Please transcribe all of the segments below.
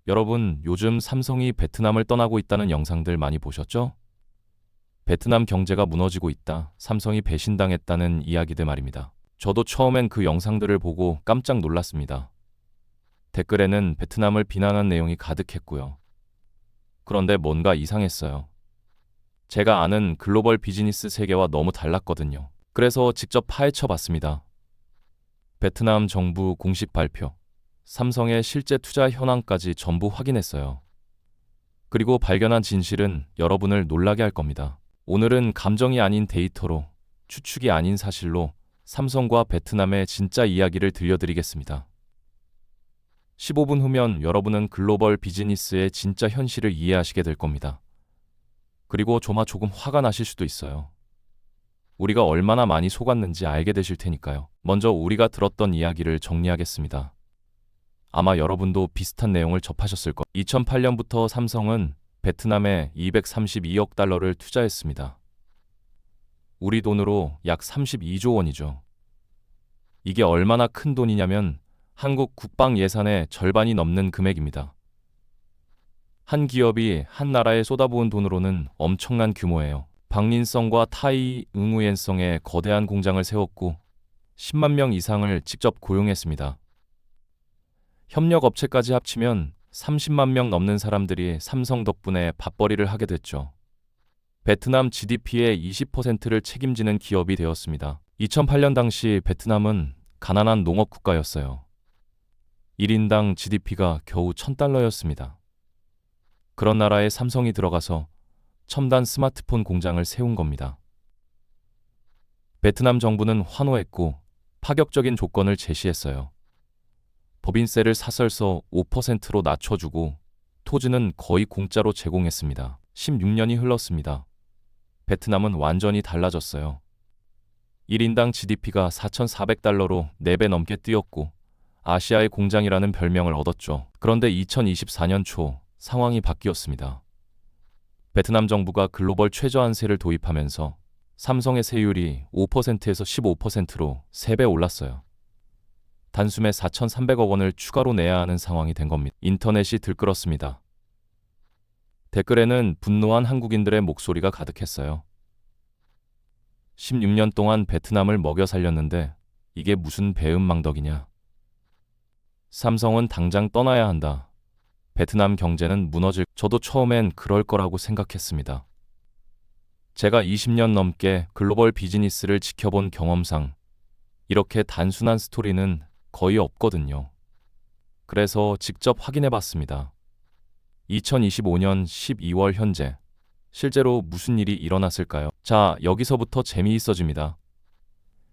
여러분, 요즘 삼성이 베트남을 떠나고 있다는 영상들 많이 보셨죠? 베트남 경제가 무너지고 있다, 삼성이 배신당했다는 이야기들 말입니다. 저도 처음엔 그 영상들을 보고 깜짝 놀랐습니다. 댓글에는 베트남을 비난한 내용이 가득했고요. 그런데 뭔가 이상했어요. 제가 아는 글로벌 비즈니스 세계와 너무 달랐거든요. 그래서 직접 파헤쳐 봤습니다. 베트남 정부 공식 발표, 삼성의 실제 투자 현황까지 전부 확인했어요. 그리고 발견한 진실은 여러분을 놀라게 할 겁니다. 오늘은 감정이 아닌 데이터로, 추측이 아닌 사실로 삼성과 베트남의 진짜 이야기를 들려드리겠습니다. 15분 후면 여러분은 글로벌 비즈니스의 진짜 현실을 이해하시게 될 겁니다. 그리고 조금 화가 나실 수도 있어요. 우리가 얼마나 많이 속았는지 알게 되실 테니까요. 먼저 우리가 들었던 이야기를 정리하겠습니다. 아마 여러분도 비슷한 내용을 접하셨을 거예요. 2008년부터 삼성은 베트남에 232억 달러를 투자했습니다. 우리 돈으로 약 32조 원이죠. 이게 얼마나 큰 돈이냐면 한국 국방 예산의 절반이 넘는 금액입니다. 한 기업이 한 나라에 쏟아부은 돈으로는 엄청난 규모예요. 박린성과 타이 응우옌성에 거대한 공장을 세웠고 10만 명 이상을 직접 고용했습니다. 협력업체까지 합치면 30만 명 넘는 사람들이 삼성 덕분에 밥벌이를 하게 됐죠. 베트남 GDP의 20%를 책임지는 기업이 되었습니다. 2008년 당시 베트남은 가난한 농업 국가였어요. 1인당 GDP가 겨우 $1,000였습니다. 그런 나라에 삼성이 들어가서 첨단 스마트폰 공장을 세운 겁니다. 베트남 정부는 환호했고 파격적인 조건을 제시했어요. 법인세를 사설서 5%로 낮춰주고 토지는 거의 공짜로 제공했습니다. 16년이 흘렀습니다. 베트남은 완전히 달라졌어요. 1인당 GDP가 $4,400로 4배 넘게 뛰었고 아시아의 공장이라는 별명을 얻었죠. 그런데 2024년 초 상황이 바뀌었습니다. 베트남 정부가 글로벌 최저한세를 도입하면서 삼성의 세율이 5%에서 15%로 3배 올랐어요. 단숨에 4,300억 원을 추가로 내야 하는 상황이 된 겁니다. 인터넷이 들끓었습니다. 댓글에는 분노한 한국인들의 목소리가 가득했어요. 16년 동안 베트남을 먹여 살렸는데 이게 무슨 배은망덕이냐. 삼성은 당장 떠나야 한다. 베트남 경제는 무너질. 저도 처음엔 그럴 거라고 생각했습니다. 제가 20년 넘게 글로벌 비즈니스를 지켜본 경험상 이렇게 단순한 스토리는 거의 없거든요. 그래서 직접 확인해 봤습니다. 2025년 12월 현재 실제로 무슨 일이 일어났을까요? 자, 여기서부터 재미있어집니다.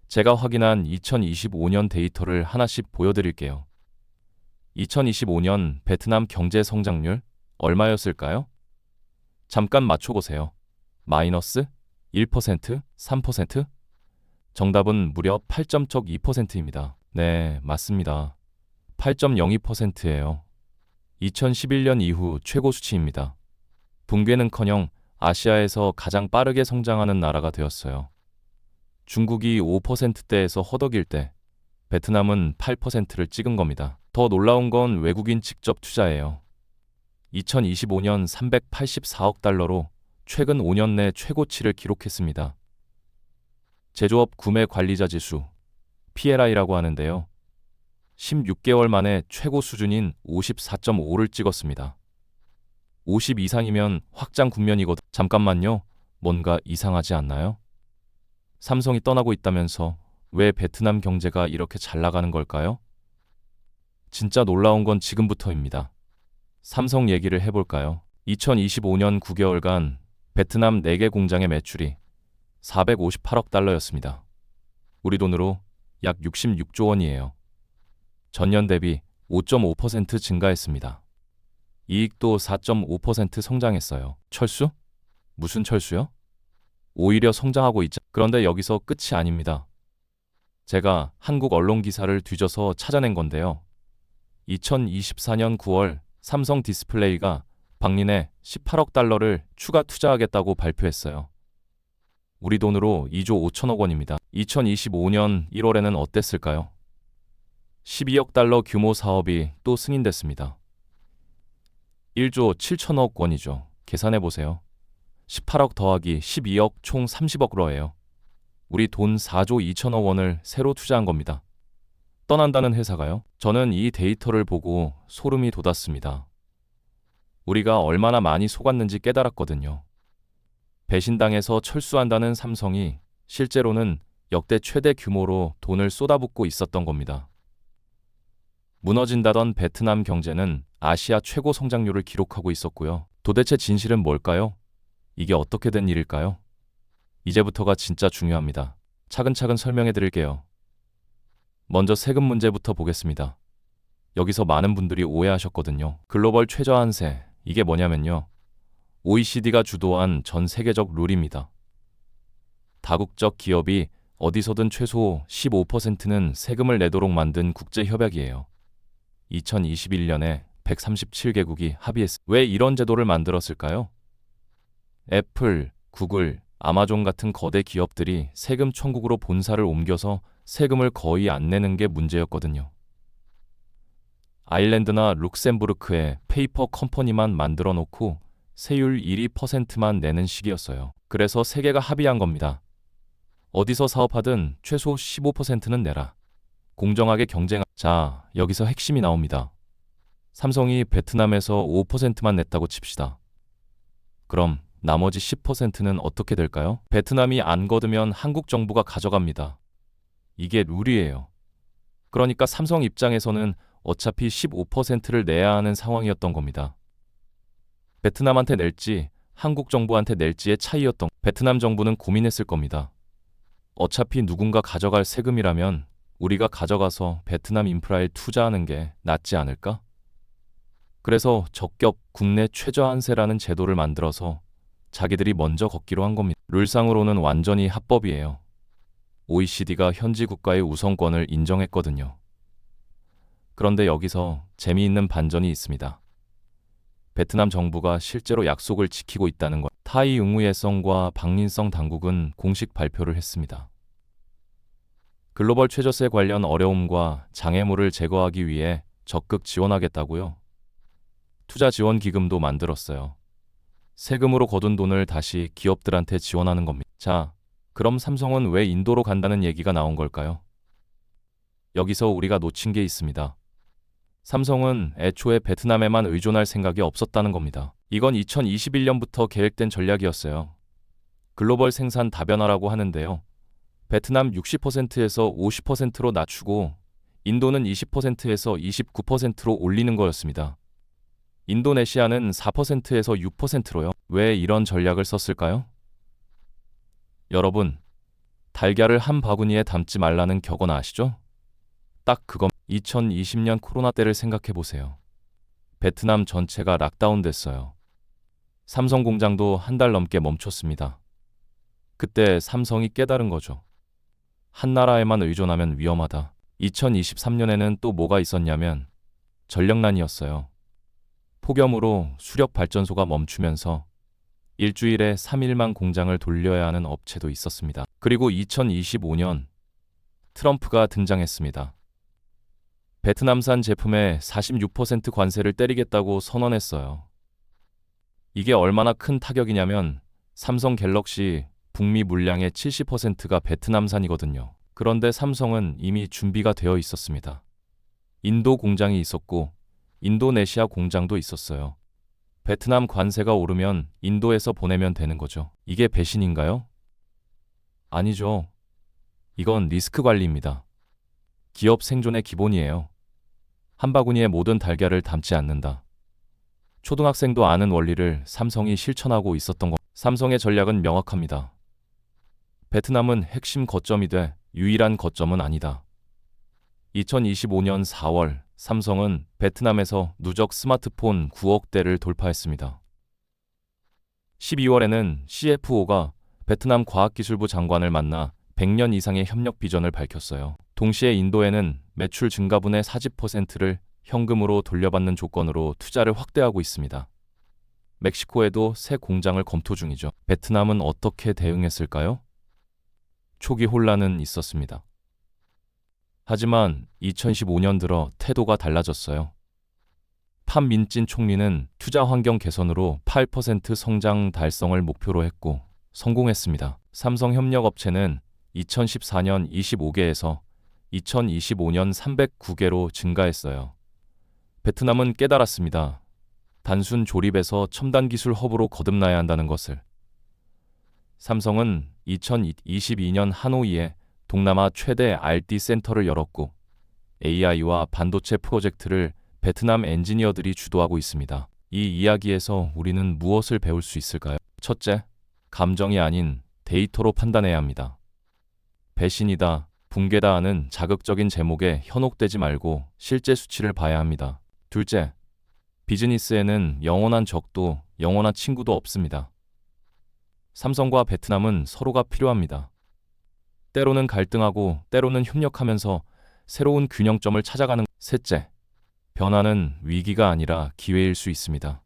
제가 확인한 2025년 데이터를 하나씩 보여드릴게요. 2025년 베트남 경제 성장률 얼마였을까요? 잠깐 맞춰보세요. 마이너스 1%, 3%? 정답은 무려 8.2%입니다. 네, 맞습니다. 8.02%예요. 2011년 이후 최고 수치입니다. 붕괴는커녕 아시아에서 가장 빠르게 성장하는 나라가 되었어요. 중국이 5%대에서 허덕일 때 베트남은 8%를 찍은 겁니다. 더 놀라운 건 외국인 직접 투자예요. 2025년 384억 달러로 최근 5년 내 최고치를 기록했습니다. 제조업 구매 관리자 지수, PLI라고 하는데요. 16개월 만에 최고 수준인 54.5를 찍었습니다. 50 이상이면 확장 국면이거든. 잠깐만요. 뭔가 이상하지 않나요? 삼성이 떠나고 있다면서 왜 베트남 경제가 이렇게 잘 나가는 걸까요? 진짜 놀라운 건 지금부터입니다. 삼성 얘기를 해볼까요? 2025년 9개월간 베트남 4개 공장의 매출이 458억 달러였습니다. 우리 돈으로 약 66조 원이에요. 전년 대비 5.5% 증가했습니다. 이익도 4.5% 성장했어요. 철수? 무슨 철수요? 오히려 성장하고 있자. 그런데 여기서 끝이 아닙니다. 제가 한국 언론 기사를 뒤져서 찾아낸 건데요. 2024년 9월 삼성 디스플레이가 박린에 18억 달러를 추가 투자하겠다고 발표했어요. 우리 돈으로 2조 5천억 원입니다. 2025년 1월에는 어땠을까요? 12억 달러 규모 사업이 또 승인됐습니다. 1조 7천억 원이죠. 계산해 보세요. 18억 더하기 12억 총 30억으로예요. 우리 돈 4조 2천억 원을 새로 투자한 겁니다. 떠난다는 회사가요? 저는 이 데이터를 보고 소름이 돋았습니다. 우리가 얼마나 많이 속았는지 깨달았거든요. 배신당해서 철수한다는 삼성이 실제로는 역대 최대 규모로 돈을 쏟아붓고 있었던 겁니다. 무너진다던 베트남 경제는 아시아 최고 성장률을 기록하고 있었고요. 도대체 진실은 뭘까요? 이게 어떻게 된 일일까요? 이제부터가 진짜 중요합니다. 차근차근 설명해 드릴게요. 먼저 세금 문제부터 보겠습니다. 여기서 많은 분들이 오해하셨거든요. 글로벌 최저한세, 이게 뭐냐면요. OECD가 주도한 전 세계적 룰입니다. 다국적 기업이 어디서든 최소 15%는 세금을 내도록 만든 국제협약이에요. 2021년에 137개국이 합의했습니다. 왜 이런 제도를 만들었을까요? 애플, 구글, 아마존 같은 거대 기업들이 세금 천국으로 본사를 옮겨서 세금을 거의 안 내는 게 문제였거든요. 아일랜드나 룩셈부르크에 페이퍼 컴퍼니만 만들어 놓고 세율 1~2%만 내는 식이었어요. 그래서 세계가 합의한 겁니다. 어디서 사업하든 최소 15%는 내라. 공정하게 자, 여기서 핵심이 나옵니다. 삼성이 베트남에서 5%만 냈다고 칩시다. 그럼 나머지 10%는 어떻게 될까요? 베트남이 안 거두면 한국 정부가 가져갑니다. 이게 룰이에요. 그러니까 삼성 입장에서는 어차피 15%를 내야 하는 상황이었던 겁니다. 베트남한테 낼지 한국 정부한테 낼지의 차이였던 베트남 정부는 고민했을 겁니다. 어차피 누군가 가져갈 세금이라면 우리가 가져가서 베트남 인프라에 투자하는 게 낫지 않을까? 그래서 적격 국내 최저한세라는 제도를 만들어서 자기들이 먼저 걷기로 한 겁니다. 룰상으로는 완전히 합법이에요. OECD가 현지 국가의 우선권을 인정했거든요. 그런데 여기서 재미있는 반전이 있습니다. 베트남 정부가 실제로 약속을 지키고 있다는 것. 타이 응우예성과 박민성 당국은 공식 발표를 했습니다. 글로벌 최저세 관련 어려움과 장애물을 제거하기 위해 적극 지원하겠다고요. 투자 지원 기금도 만들었어요. 세금으로 거둔 돈을 다시 기업들한테 지원하는 겁니다. 자, 그럼 삼성은 왜 인도로 간다는 얘기가 나온 걸까요? 여기서 우리가 놓친 게 있습니다. 삼성은 애초에 베트남에만 의존할 생각이 없었다는 겁니다. 이건 2021년부터 계획된 전략이었어요. 글로벌 생산 다변화라고 하는데요. 베트남 60%에서 50%로 낮추고 인도는 20%에서 29%로 올리는 거였습니다. 인도네시아는 4%에서 6%로요. 왜 이런 전략을 썼을까요? 여러분, 달걀을 한 바구니에 담지 말라는 격언 아시죠? 딱 그거. 2020년 코로나 때를 생각해 보세요. 베트남 전체가 락다운 됐어요. 삼성 공장도 한 달 넘게 멈췄습니다. 그때 삼성이 깨달은 거죠. 한 나라에만 의존하면 위험하다. 2023년에는 또 뭐가 있었냐면 전력난이었어요. 폭염으로 수력 발전소가 멈추면서 일주일에 3일만 공장을 돌려야 하는 업체도 있었습니다. 그리고 2025년 트럼프가 등장했습니다. 베트남산 제품에 46% 관세를 때리겠다고 선언했어요. 이게 얼마나 큰 타격이냐면 삼성 갤럭시 북미 물량의 70%가 베트남산이거든요. 그런데 삼성은 이미 준비가 되어 있었습니다. 인도 공장이 있었고 인도네시아 공장도 있었어요. 베트남 관세가 오르면 인도에서 보내면 되는 거죠. 이게 배신인가요? 아니죠. 이건 리스크 관리입니다. 기업 생존의 기본이에요. 한 바구니에 모든 달걀을 담지 않는다. 초등학생도 아는 원리를 삼성이 실천하고 있었던 것. 삼성의 전략은 명확합니다. 베트남은 핵심 거점이 돼 유일한 거점은 아니다. 2025년 4월 삼성은 베트남에서 누적 스마트폰 9억 대를 돌파했습니다. 12월에는 CFO가 베트남 과학기술부 장관을 만나 100년 이상의 협력 비전을 밝혔어요. 동시에 인도에는 매출 증가분의 40%를 현금으로 돌려받는 조건으로 투자를 확대하고 있습니다. 멕시코에도 새 공장을 검토 중이죠. 베트남은 어떻게 대응했을까요? 초기 혼란은 있었습니다. 하지만 2015년 들어 태도가 달라졌어요. 판민진 총리는 투자 환경 개선으로 8% 성장 달성을 목표로 했고 성공했습니다. 삼성협력업체는 2014년 25개에서 2025년 309개로 증가했어요. 베트남은 깨달았습니다. 단순 조립에서 첨단 기술 허브로 거듭나야 한다는 것을. 삼성은 2022년 하노이에 동남아 최대 RD 센터를 열었고 AI와 반도체 프로젝트를 베트남 엔지니어들이 주도하고 있습니다. 이 이야기에서 우리는 무엇을 배울 수 있을까요? 첫째, 감정이 아닌 데이터로 판단해야 합니다. 배신이다, 붕괴다 하는 자극적인 제목에 현혹되지 말고 실제 수치를 봐야 합니다. 둘째, 비즈니스에는 영원한 적도 영원한 친구도 없습니다. 삼성과 베트남은 서로가 필요합니다. 때로는 갈등하고 때로는 협력하면서 새로운 균형점을 찾아가는. 셋째, 변화는 위기가 아니라 기회일 수 있습니다.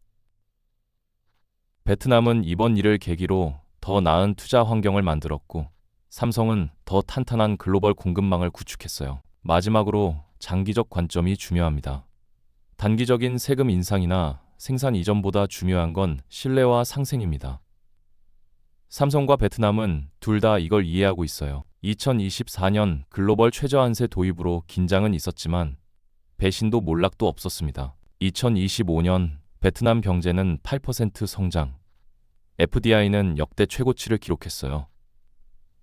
베트남은 이번 일을 계기로 더 나은 투자 환경을 만들었고 삼성은 더 탄탄한 글로벌 공급망을 구축했어요. 마지막으로 장기적 관점이 중요합니다. 단기적인 세금 인상이나 생산 이전보다 중요한 건 신뢰와 상생입니다. 삼성과 베트남은 둘 다 이걸 이해하고 있어요. 2024년 글로벌 최저한세 도입으로 긴장은 있었지만 배신도 몰락도 없었습니다. 2025년 베트남 경제는 8% 성장, FDI는 역대 최고치를 기록했어요.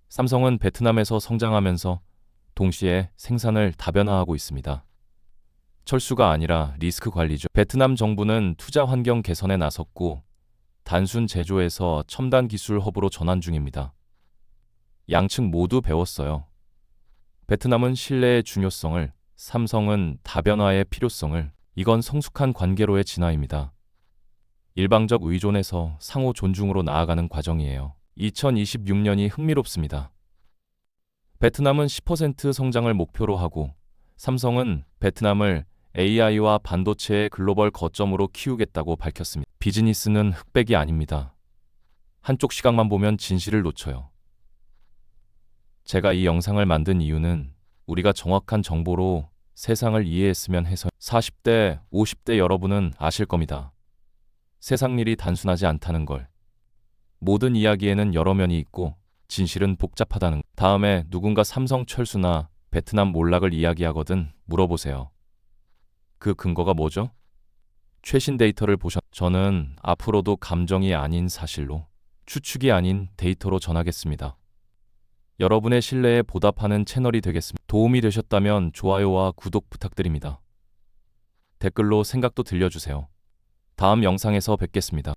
삼성은 베트남에서 성장하면서 동시에 생산을 다변화하고 있습니다. 철수가 아니라 리스크 관리죠. 베트남 정부는 투자 환경 개선에 나섰고 단순 제조에서 첨단 기술 허브로 전환 중입니다. 양측 모두 배웠어요. 베트남은 신뢰의 중요성을, 삼성은 다변화의 필요성을. 이건 성숙한 관계로의 진화입니다. 일방적 의존에서 상호 존중으로 나아가는 과정이에요. 2026년이 흥미롭습니다. 베트남은 10% 성장을 목표로 하고 삼성은 베트남을 AI와 반도체의 글로벌 거점으로 키우겠다고 밝혔습니다. 비즈니스는 흑백이 아닙니다. 한쪽 시각만 보면 진실을 놓쳐요. 제가 이 영상을 만든 이유는 우리가 정확한 정보로 세상을 이해했으면 해서. 40대, 50대 여러분은 아실 겁니다. 세상 일이 단순하지 않다는 걸. 모든 이야기에는 여러 면이 있고 진실은 복잡하다는. 다음에 누군가 삼성 철수나 베트남 몰락을 이야기하거든 물어보세요. 그 근거가 뭐죠? 최신 데이터를 저는 앞으로도 감정이 아닌 사실로, 추측이 아닌 데이터로 전하겠습니다. 여러분의 신뢰에 보답하는 채널이 되겠습니다. 도움이 되셨다면 좋아요와 구독 부탁드립니다. 댓글로 생각도 들려주세요. 다음 영상에서 뵙겠습니다.